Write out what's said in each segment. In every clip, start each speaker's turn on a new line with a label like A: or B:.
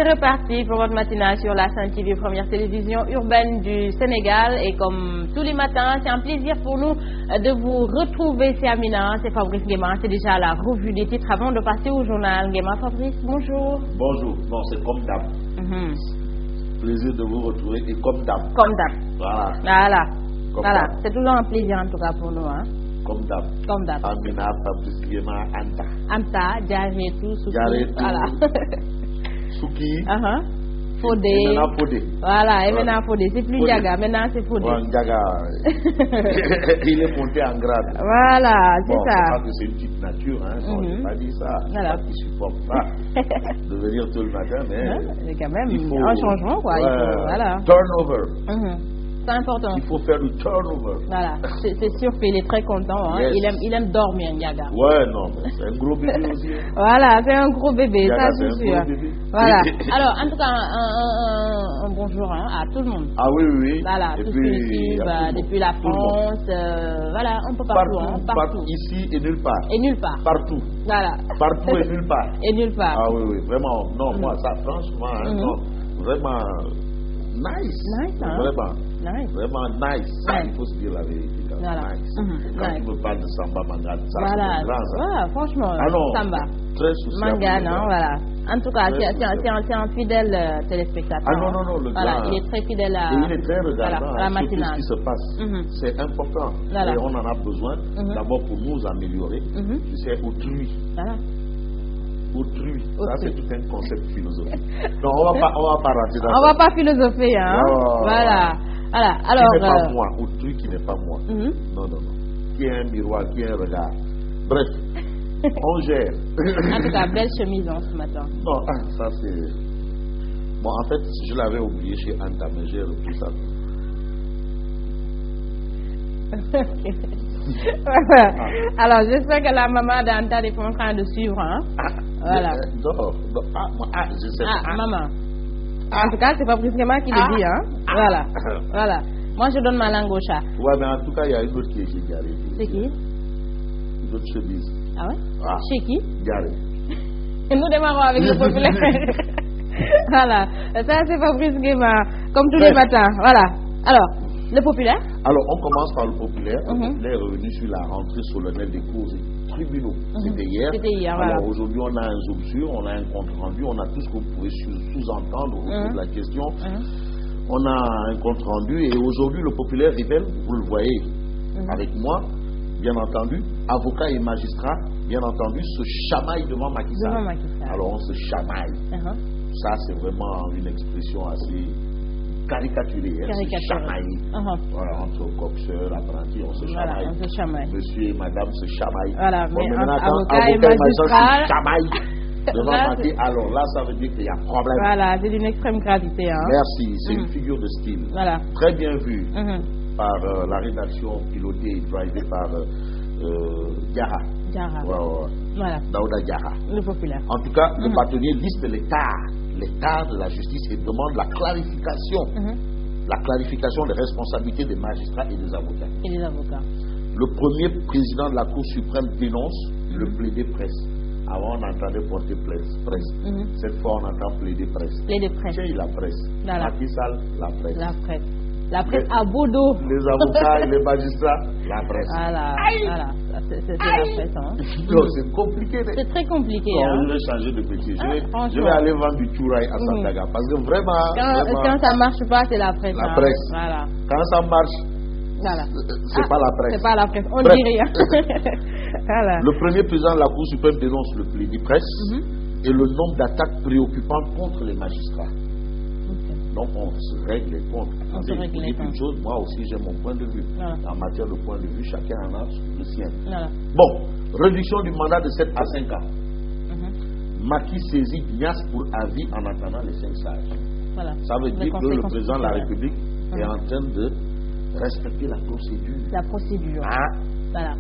A: C'est reparti pour votre matinale sur la Sen TV, première télévision urbaine du Sénégal. Et comme tous les matins, c'est un plaisir pour nous de vous retrouver. C'est Amina, c'est Fabrice Nguema. C'est déjà la revue des titres avant de passer au journal. Nguema, Fabrice, bonjour.
B: Bonjour. Non, c'est comme d'hab. Plaisir de vous retrouver et comme d'hab.
A: Comme d'hab.
B: Voilà.
A: Voilà. C'est toujours un plaisir en tout cas pour nous. Hein.
B: Comme d'hab.
A: Comme d'hab.
B: Amina, Fabrice Nguema, Anta.
A: Anta, Diaretou, Souki. Voilà.
B: Souki.
A: Fodé.
B: Et maintenant Fodé.
A: Voilà, et maintenant Fodé. C'est plus Diaga, maintenant c'est Fodé.
B: Bon, Diaga, il est monté en grade.
A: Voilà, c'est
B: bon,
A: ça.
B: Je crois que c'est une petite nature, hein. Je n'ai pas dit ça. Je
A: Voilà.
B: crois qu'il ne supporte pas de venir tout le matin, mais.
A: C'est quand même
B: il faut,
A: un changement, quoi. Il faut, voilà.
B: Turnover.
A: C'est important.
B: Il faut faire du turnover.
A: Voilà, c'est sûr qu'il est très content. Hein.
B: Yes.
A: Il aime dormir, Ndiaga.
B: Ouais, non, mais c'est un gros bébé aussi.
A: Voilà, c'est un gros bébé,
B: Ndiaga,
A: ça c'est sûr.
B: Un gros bébé.
A: Voilà. Alors, en tout cas, un bonjour hein, à tout le monde.
B: Ah oui, oui.
A: Voilà,
B: et
A: tous
B: puis,
A: ceux qui suivent depuis la France, voilà, un peu partout.
B: Partout, ici et nulle part.
A: Et nulle part.
B: Partout.
A: Voilà.
B: Partout et nulle part.
A: Et nulle part.
B: Ah oui, oui, vraiment. Non, moi, ça, franchement, hein, non, vraiment nice.
A: Nice, hein?
B: Vraiment.
A: Nice.
B: Vraiment nice.
A: Ouais.
B: Il faut se dire la vérité.
A: Voilà.
B: Nice. Quand
A: Nice.
B: tu me parles de Samba Mangane, ça
A: Voilà.
B: c'est grand, ça.
A: Voilà, franchement,
B: Ah non,
A: Samba.
B: très social.
A: Mangane, hein, voilà. En tout cas, c'est un fidèle téléspectateur.
B: Ah non, non, non, le
A: voilà,
B: grand.
A: il est très fidèle à,
B: Et il est très regardant,
A: voilà, à la
B: sur tout ce
A: matinale.
B: qui se passe. C'est important.
A: Voilà.
B: Et on en a besoin, d'abord pour nous améliorer. Tu sais, autrui.
A: Voilà.
B: Autrui. Ça, c'est tout un concept philosophique. Non, on va pas rentrer dans ça.
A: On va pas philosopher, hein. Voilà. Voilà. Alors,
B: qui n'est pas moi, autrui qui n'est pas moi. Non, non, non. Qui est un miroir, qui est un regard. Bref, on gère.
A: En tout cas, belle chemise hein, ce matin.
B: Non, ça c'est. Bon, en fait, je l'avais oublié chez Anta, mais j'ai repris ça.
A: Alors, j'espère que la maman d'Anta est en train de suivre. Hein? Voilà.
B: Je sais pas.
A: Maman. En tout cas, c'est pas Nguema qui le dit. Hein? Voilà. Voilà. Moi, je donne ma langue au chat.
B: Ouais, mais en tout cas, il y a une autre qui est chez Garé.
A: C'est qui?
B: Une autre chemise.
A: Ah ouais? Chez qui?
B: Garé.
A: Et nous démarrons avec le populaire. Voilà. Ça, c'est Fabrice Nguema. Comme tous les matins. Voilà. Alors, le populaire?
B: Alors, on commence par le populaire. Le populaire est revenu sur la rentrée solennelle des cours et tribunaux. C'était hier.
A: C'était hier,
B: alors,
A: voilà.
B: aujourd'hui, on a un zoom sur, on a un compte rendu, on a tout ce que vous pouvez sous-entendre autour de la question. On a un compte rendu et aujourd'hui, le populaire révèle, vous le voyez avec moi, bien entendu, avocats et magistrats, bien entendu, se chamaillent devant Macky Sall. Alors, on se chamaille. Ça, c'est vraiment une expression assez caricaturée. Se chamaille. Voilà, entre coxeur, apprenti, on se chamaille.
A: On se chamaille.
B: Monsieur et madame se chamaillent.
A: Voilà,
B: bon,
A: mais
B: maintenant,
A: avocat et magistrat
B: se chamaillent devant Macky, alors là, ça veut dire qu'il y a problème.
A: Voilà, c'est d'une extrême gravité. Hein.
B: Merci, c'est une figure de style.
A: Voilà.
B: Très bien vue par la rédaction pilotée et drivée par Diarra.
A: Voilà.
B: Daouda Diarra.
A: Le populaire.
B: En tout cas, le bâtonnier liste l'état de la justice et demande la clarification des responsabilités des magistrats et des avocats.
A: Et des avocats.
B: Le premier président de la Cour suprême dénonce le plaider presse. Avant, on entendait porter presse. Cette fois, on entend plaider presse.
A: Plaider presse.
B: Qui est la presse? Macky Sall, la presse.
A: La presse. La presse à Bodo.
B: Les avocats et les magistrats, la presse.
A: Voilà. Voilà. C'est la presse. Hein.
B: Non, c'est compliqué.
A: C'est très compliqué.
B: Non,
A: hein.
B: je vais changer de métier. Je vais aller vendre du chouraï à Sandaga. Parce que vraiment.
A: Quand ça marche pas, c'est la presse.
B: La presse.
A: Voilà.
B: Quand ça marche.
A: Voilà.
B: C'est pas la presse.
A: C'est pas la presse. On dit rien. Voilà.
B: Le premier président de la Cour suprême dénonce le plaider presse et le nombre d'attaques préoccupantes contre les magistrats. Donc on se règle les comptes.
A: On se règle les comptes.
B: Une chose, moi aussi j'ai mon point de vue.
A: Voilà.
B: En matière de point de vue, chacun en a le sien.
A: Voilà.
B: Bon, réduction du mandat de 7 à 5 ans. Macky saisit Nias pour avis en attendant les 5 sages.
A: Voilà.
B: Ça veut dire que le président de la République est en train de respecter la procédure.
A: La procédure. Voilà.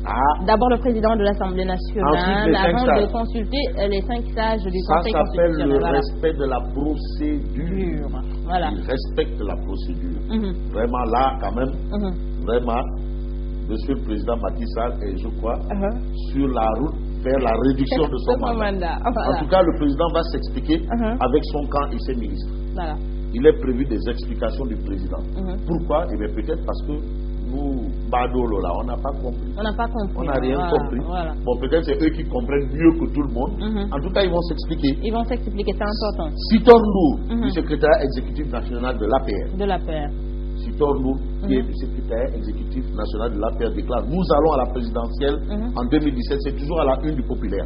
B: Ah.
A: D'abord le président de l'Assemblée nationale,
B: avant
A: de consulter les 5 sages du Conseil
B: constitutionnel. Ça s'appelle le
A: voilà.
B: respect de la procédure.
A: Voilà.
B: Il respecte la procédure. Vraiment là, quand même, vraiment, Monsieur le Président Macky Sall est, je crois, sur la route faire la réduction de son mandat.
A: Voilà.
B: En tout cas, le président va s'expliquer avec son camp et ses ministres.
A: Voilà.
B: Il est prévu des explications du président. Pourquoi? Eh bien, peut-être parce que nous, Badolo, là, on n'a pas compris.
A: On n'a pas compris.
B: On n'a rien compris.
A: Voilà.
B: Bon, peut-être c'est eux qui comprennent mieux que tout le monde. En tout cas, ils vont s'expliquer.
A: Ils vont s'expliquer, c'est important.
B: Sitor Ndour, du secrétaire exécutif national de l'APR.
A: De l'APR.
B: Sitor Ndour, qui est du secrétaire exécutif national de l'APR, déclare: nous allons à la présidentielle en 2017, c'est toujours à la une du populaire.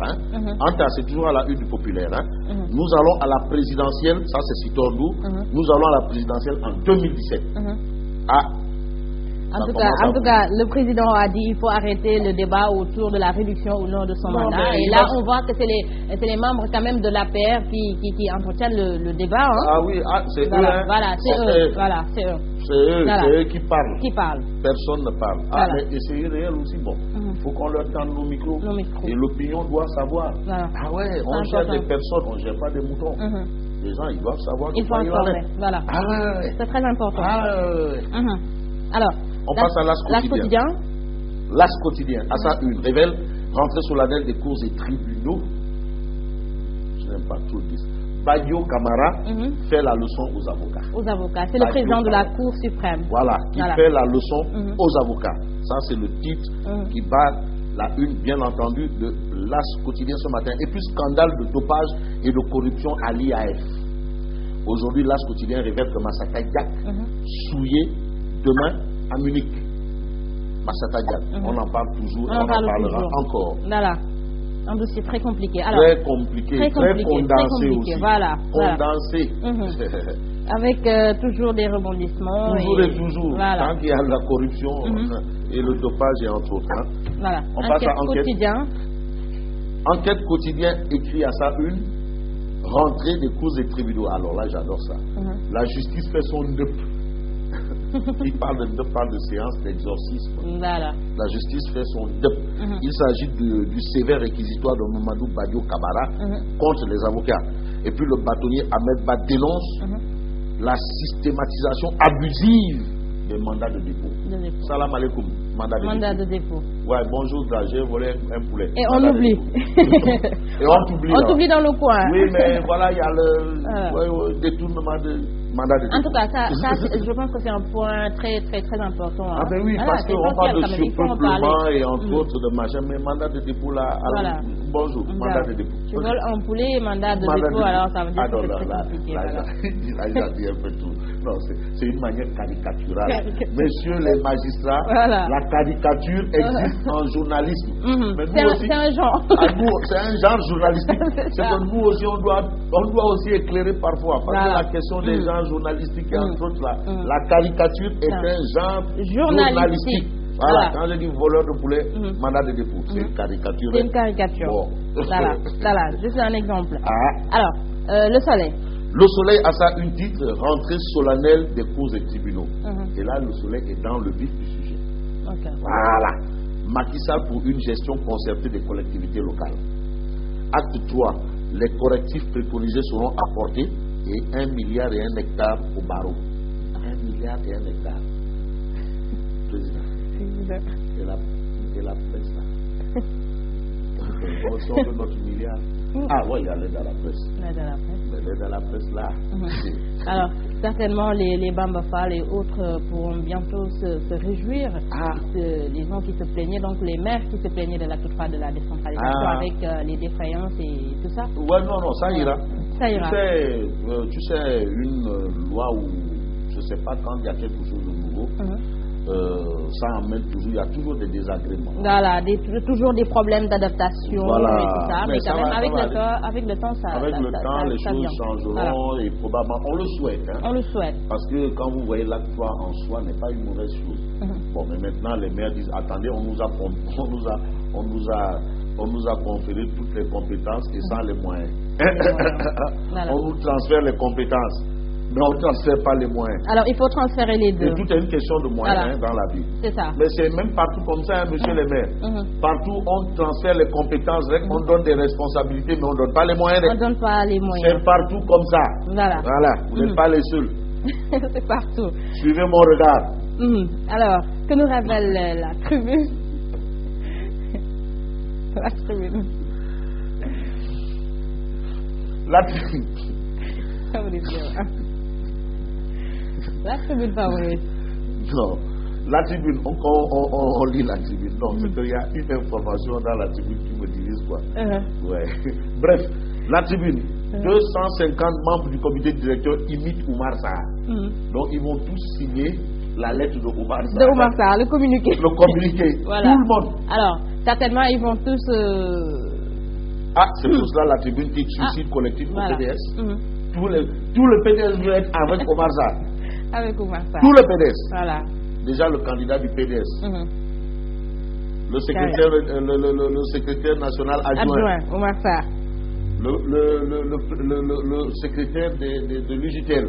B: Anta, c'est toujours à la une du populaire. Nous allons à la présidentielle, ça c'est Sitor Ndour, nous allons à la présidentielle en 2017.
A: En tout cas, le président a dit qu'il faut arrêter le débat autour de la réduction ou non de son mandat. Et là, on voit que c'est les membres quand même de l'APR qui entretiennent le débat.
B: Ah oui, c'est eux.
A: Voilà, c'est eux. Voilà, c'est eux.
B: C'est eux qui parlent.
A: Qui parlent.
B: Personne ne parle.
A: Voilà.
B: Mais c'est réel aussi. Bon, il faut qu'on leur tende nos micros. Et l'opinion doit savoir.
A: Voilà.
B: Ah ouais, on gère des personnes, on ne gère pas des moutons. Les gens, ils doivent savoir.
A: Il faut informer. Voilà.
B: Ah ouais.
A: C'est très important.
B: Ah ouais.
A: Alors,
B: on passe à l'AS quotidien. L'AS quotidien, à sa une, révèle rentrée solennelle des cours et tribunaux. Je n'aime pas trop dire. Badio Camara fait la leçon aux avocats.
A: Aux avocats. C'est le président de la Cour suprême.
B: Voilà, qui fait la leçon aux avocats. Ça, c'est le titre qui bat la une, bien entendu, de l'AS quotidien ce matin. Et puis, scandale de dopage et de corruption à l'IAF. Aujourd'hui, l'AS quotidien révèle que Massata Diak souillé demain à Munich. Massata Diak. On en parle toujours, on en parlera encore.
A: Voilà. Un dossier très compliqué. Alors,
B: très compliqué, très condensé aussi.
A: Voilà.
B: Condensé.
A: Avec toujours des rebondissements.
B: Toujours et toujours.
A: Voilà.
B: Tant qu'il y a la corruption et le dopage et entre autres.
A: Voilà.
B: On passe à enquête.
A: Quotidien.
B: Enquête quotidien écrit à ça une rentrée des cours et tribunaux. Alors là, j'adore ça. La justice fait son NEP. Il parle de séance d'exorcisme.
A: Voilà.
B: La justice fait son DEP. Il s'agit du sévère réquisitoire de Mamadou Badio Kabara contre les avocats. Et puis le bâtonnier Ahmed Ba dénonce la systématisation abusive des mandats de dépôt. Salam alaikum.
A: Mandat de dépôt.
B: Ouais, bonjour, j'ai volé un poulet.
A: Et on oublie.
B: Et on t'oublie.
A: On t'oublie dans le coin.
B: Oui, mais voilà, il y a le détournement de mandat de dépôt.
A: En tout cas, ça je pense que c'est un point très, très, très important.
B: Ah ben oui, parce qu'on parle de surpeuplement et entre autres de machin, mais mandat de dépôt là, alors, bonjour, mandat de dépôt.
A: Tu voles un poulet, mandat de dépôt, alors ça veut dire que c'est très compliqué.
B: Là, il un peu tout. Non, c'est une manière caricaturale. Messieurs les magistrats, la caricature existe en journalisme.
A: C'est un genre.
B: C'est un genre journalistique. C'est que nous aussi, on doit aussi éclairer parfois. Parce que la question des genres journalistiques, entre autres, la caricature est un genre journalistique. Voilà, quand je dis voleur de poulet, mandat de dépôt, c'est une caricature.
A: C'est une caricature. Bon. Voilà, juste un exemple. Alors, le Soleil.
B: Le Soleil a ça une titre, rentrée solennelle des cours et tribunaux. Et là, le Soleil est dans le vif du sujet. Voilà. Macky Sall pour une gestion concertée des collectivités locales. Acte 3. Les correctifs préconisés seront apportés et 1 milliard et 1 hectare au barreau. 1 milliard et 1 hectare. Président. Et la presse là. On sort de notre milliard. Ah oui, il y a l'aide à la presse. L'aide à la presse là.
A: Alors, certainement, les Bambafal et autres pourront bientôt se réjouir. Les gens qui se plaignaient, donc les maires qui se plaignaient de la toutefois de la décentralisation avec les défaillances et tout ça.
B: Ouais, non, ça ira.
A: Ça ira.
B: Tu sais, une loi où, je ne sais pas, quand il y a quelque chose de nouveau, ça emmène toujours, il y a toujours des désagréments.
A: Voilà, toujours des problèmes d'adaptation et tout ça, mais quand même avec le temps,
B: les choses changeront et probablement, on le souhaite.
A: On le souhaite.
B: Parce que quand vous voyez l'acte 3 en soi n'est pas une mauvaise chose. Bon, mais maintenant les maires disent, attendez, on nous a conféré toutes les compétences et sans les moyens. On nous transfère les compétences. Mais on ne transfère pas les moyens.
A: Alors, il faut transférer les deux.
B: Et tout est une question de moyens dans la vie.
A: C'est ça.
B: Mais c'est même partout comme ça, monsieur le maire. Partout, on transfère les compétences, on donne des responsabilités, mais on ne donne pas les moyens.
A: On ne donne pas les moyens.
B: C'est partout comme ça. Voilà. Vous n'êtes pas les seuls.
A: C'est partout.
B: Suivez mon regard.
A: Alors, que nous révèle la tribune? La tribune.
B: La tribune.
A: La tribune favorite.
B: Non. La tribune, on lit la tribune. Non, c'est qu'il y a une information dans la tribune qui me divise quoi. Ouais. Bref, la tribune, 250 membres du comité directeur imitent Oumar Sarr. Donc ils vont tous signer la lettre de Oumar Sarr.
A: De Oumar Sarr, le communiqué.
B: Le communiqué.
A: Voilà.
B: Tout le monde.
A: Alors, certainement, ils vont tous...
B: Ah, c'est pour cela la tribune qui suicide collectif au PDS. Tout le PDS veut être avec Oumar Sarr.
A: Avec Oumar Sarr.
B: Tout le PDS.
A: Voilà.
B: Déjà le candidat du PDS. Le secrétaire national adjoint.
A: Oumar Sarr.
B: Le secrétaire de l'UJTL.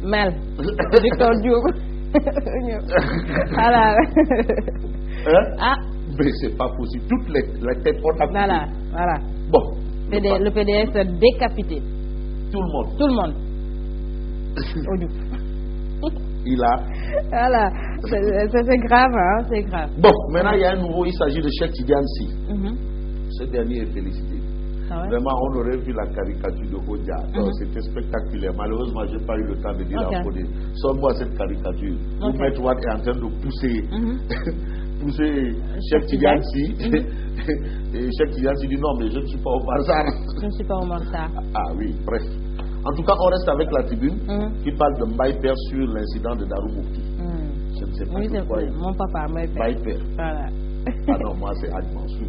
A: Mel. Victor Diop. Voilà.
B: Ah. Mais c'est pas possible. Toutes les têtes ont appuyé.
A: Voilà.
B: Bon.
A: Le PDS décapité.
B: Tout le monde.
A: Tout le monde.
B: Il a.
A: Voilà. C'est grave, hein. C'est grave.
B: Bon, maintenant il y a un nouveau, il s'agit de Cheikh Tidiane Sy. Ce dernier est félicité. Vraiment, on aurait vu la caricature de Odia. C'était spectaculaire. Malheureusement, je n'ai pas eu le temps de dire la photo. Sors-moi cette caricature. Maître Wade est en train de pousser Cheikh Tidiane Sy. Et Cheikh Tidiane Sy dit non, mais je ne suis pas Oumar Sarr.
A: Je ne suis pas Oumar Sarr.
B: Ah oui, bref. En tout cas, on reste avec la tribune qui parle de Mbaye Père sur l'incident de Darou Moufti. Je ne sais pas pourquoi.
A: Mon papa, Mbaye
B: Père.
A: Voilà.
B: Ah non, moi c'est Hadj Mansour.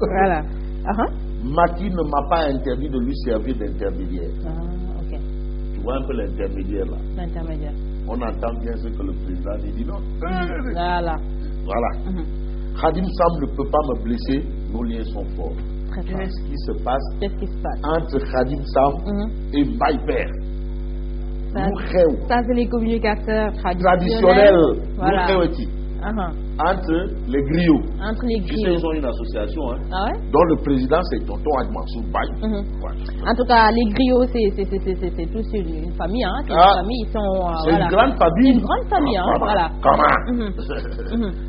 A: Voilà.
B: Macky ne m'a pas interdit de lui servir d'intermédiaire.
A: Ok.
B: Tu vois un peu l'intermédiaire là.
A: L'intermédiaire.
B: On entend bien ce que le président dit non.
A: Voilà.
B: Khadim Sam ne peut pas me blesser, nos liens sont forts. Qu'est-ce qui se passe entre Khadim Sam et Mbaye Père?
A: Ça, c'est les communicateurs
B: traditionnels.
A: Voilà.
B: Entre les griots.
A: Entre les griots.
B: Tu sais, ils ont une association, dont le président c'est Tonton Hadj Mansour Baye.
A: En tout cas, les griots, c'est tous une famille. C'est une famille, ils sont.
B: C'est une grande famille.
A: Une grande famille, voilà.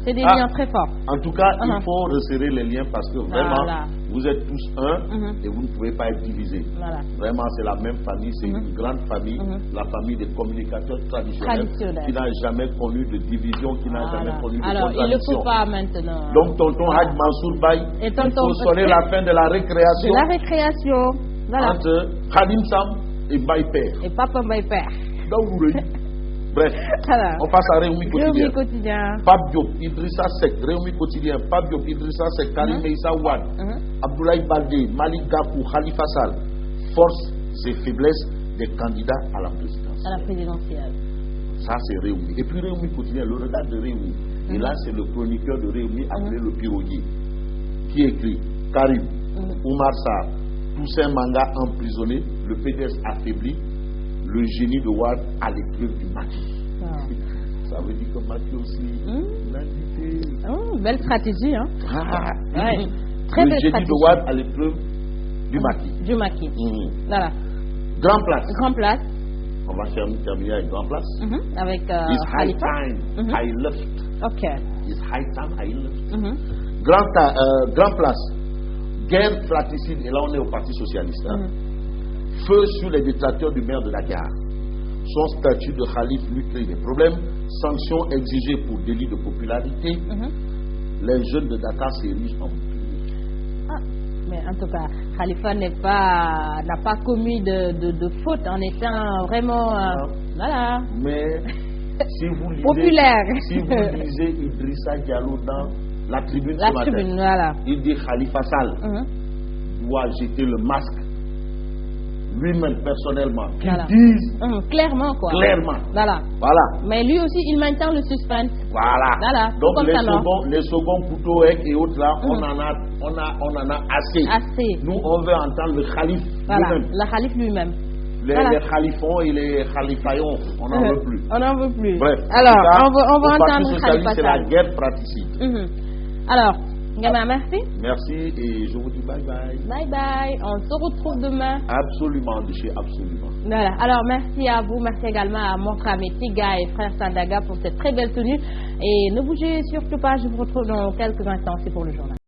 A: C'est des liens très forts.
B: En tout cas, il faut resserrer les liens parce que vraiment, vous êtes tous un et vous ne pouvez pas être divisés. Vraiment, c'est la même famille, c'est une grande famille, la famille des communicateurs traditionnels qui n'a jamais connu de division, qui n'a jamais connu de contradiction.
A: Il ne le faut pas maintenant.
B: Donc, Tonton Hadj Mansour Baye, il faut sonner la fin de la récréation. Entre Khadim Sam et Mbaye Père.
A: Et Papa Mbaye Père.
B: Bref, on passe à Réumi Quotidien. Pape Diop, Idrissa Seck, Réumi Quotidien. Pape Diop, Idrissa Seck, Karim Meïssa Wade, Abdoulaye Baldé, Malik Gakou, Khalifa Sall. Force et faiblesses des candidats à la présidence.
A: À la présidentielle.
B: Ça, c'est Réumi. Et puis Réumi Quotidien, le regard de Réumi. Et là, c'est le chroniqueur de Réumi appelé le piroguier qui écrit Karim, Oumar Sarr, Toussaint Manga emprisonné, le PDS affaibli, le génie de Wade à l'épreuve du Macky. Ça veut dire que Macky aussi l'invité.
A: Belle stratégie, hein?
B: Très belle stratégie. Le génie de Wade à l'épreuve du Macky.
A: Du Macky. Voilà.
B: Grand Place.
A: Grand Place.
B: On va terminer avec Grand Place.
A: Avec
B: It's high
A: Khalifa.
B: time I left.
A: Ok.
B: It's high time I left. Grand Place. Guerre fratricide. Et là, on est au Parti Socialiste. Feu sur les détracteurs du maire de Dakar. Son statut de Khalif lui crée des problèmes. Sanctions exigées pour délit de popularité. Les jeunes de Dakar s'érigent en bouclier.
A: Mais en tout cas, Khalifa n'a pas commis de faute en étant vraiment voilà.
B: Mais si vous lisez,
A: populaire.
B: Si vous lisez Idrissa Diallo dans la tribune ce matin,
A: voilà.
B: Il dit Khalifa Sall doit jeter le masque lui-même personnellement. Qu'ils disent
A: clairement quoi.
B: Clairement.
A: Voilà. Mais lui aussi, il maintient le suspense.
B: Voilà. Donc les seconds couteaux et autres là, on en a assez. Nous, on veut entendre le Khalif lui-même.
A: Le Khalif lui-même.
B: Les khalifons et les khalifaillons, on n'en veut plus.
A: On n'en veut plus.
B: Bref.
A: Alors, on va entendre Khalifa Sall.
B: C'est la guerre praticide.
A: Alors, Ngama, merci.
B: Merci et je vous dis bye bye.
A: Bye bye. On se retrouve demain.
B: Absolument, absolument.
A: Voilà. Alors, merci à vous. Merci également à Montra Metiga et Frère Sandaga pour cette très belle tenue. Et ne bougez surtout pas. Je vous retrouve dans quelques instants. C'est pour le journal.